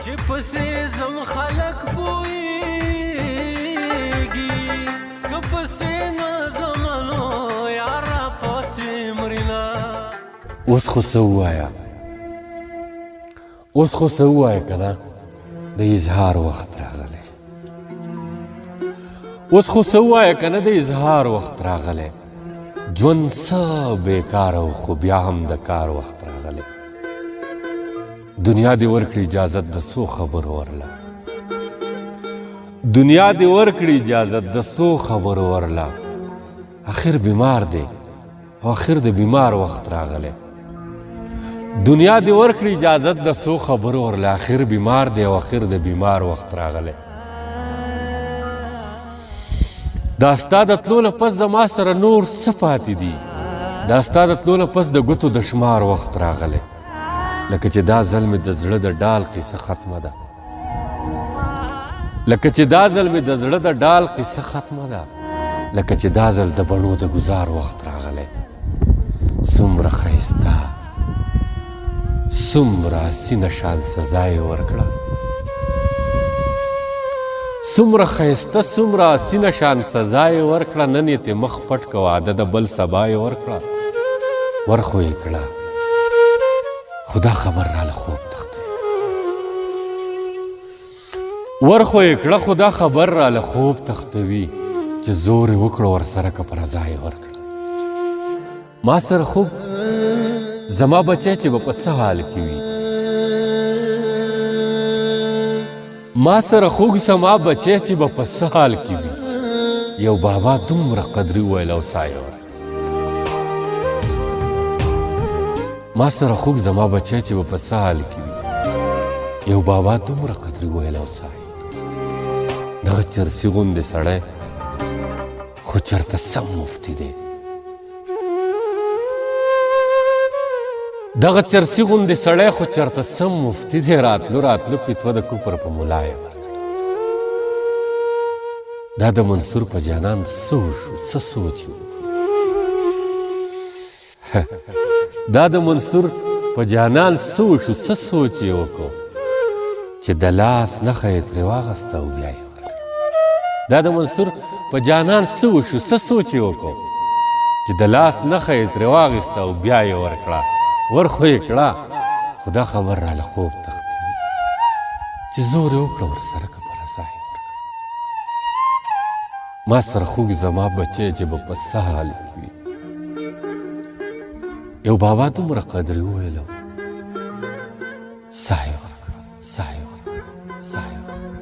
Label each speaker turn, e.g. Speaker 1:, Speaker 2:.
Speaker 1: چې پسې زم خلک پوهېږي که پسې نه زمنو یاره پسې مرینا.
Speaker 2: اوس خو څه ووایه که نه د اظهار وخت راغلی. اوس خو څه ووایه که نه د اظهار وخت راغلی. ژوند څه بېکاره و خو بیا هم د کار وخت راغلی. دنیا دې ورکړي اجازت د څو خبرو ورله. دنیا دې ورکړي اجازت د څو خبرو ورله. آخر بیمار دی او آخر د بیمار وخت راغلی. دنیا دې ورکړي اجازت د څو خبرو ورله. آخر بیمار دی او آخر د بیمار وخت راغلی. دا ستا د تلو نه پس زما سره نور څه پاتې دي؟ دا ستا د تلو نه پس د ګوتو د شمار وخت راغلی. لکه چې دا ځل مې د زړه د ډال قصه ختمه ده. لکه چې دا ځل مې د زړه د ډال قصه ختمه ده. لکه چې دا ځل د بڼو د ګزار وخت راغلی. څومره ښایسته څومره سینه شان سزا یې ورکړه. څومره ښایسته څومره سینه شان سزا یې ورکړه. نن یې تې مخ پټ که واده د بل سبا یې ورکړه. ورخو یې کړه خدا خبر راله خوب تختوي. ورخو یې کړه خدا خبر راله خوب تختوي. چې زور یې وکړه ورسره که پر رضا یې ورکړه. ما سره خوب زما بچی چې به په څه حال کې وي. ما سره خوږ زما بچی چې به په څه حال کې وي. یو بابا دومره قدري وویل او سا یې ورکړه. ما سره خوږ زما بچی چې به په څه حال کې وي. یو بابا دومره قدري وویل او سا یې ورکړه. دغه چرسي غوندې سړی خو چېرته سم مفتي دی. دغه چرسي غوندې سړی خو چېرته سم مفتي دی. راتلو پیتوه د کفر په ملا یې ورکړه. دا د منصور په جانان څه وشو څه سوچ یې وکړو. دا د منصور په جانان څه وشو څه سوچ یې وکړو. چې د لاس نښه یې ترې واخیسته او بیا یې ورکړه. دا د منصور په جانان څه وشو څه سوچ یې وکړو. چې د لاس نښه یې ترې واخیسته او بیا یې ورکړه. ورخو یې کړه خدا خبر راله خوب تختوي. چې زور یې وکړه ورسره که په رضا یې ورکړه. ما سره خوږ زما بچی چې به په څه حال کې وي. یو بابا دومره قدري وویل سا یې ورکړه سا یې ورکړه سا یې ورکړه.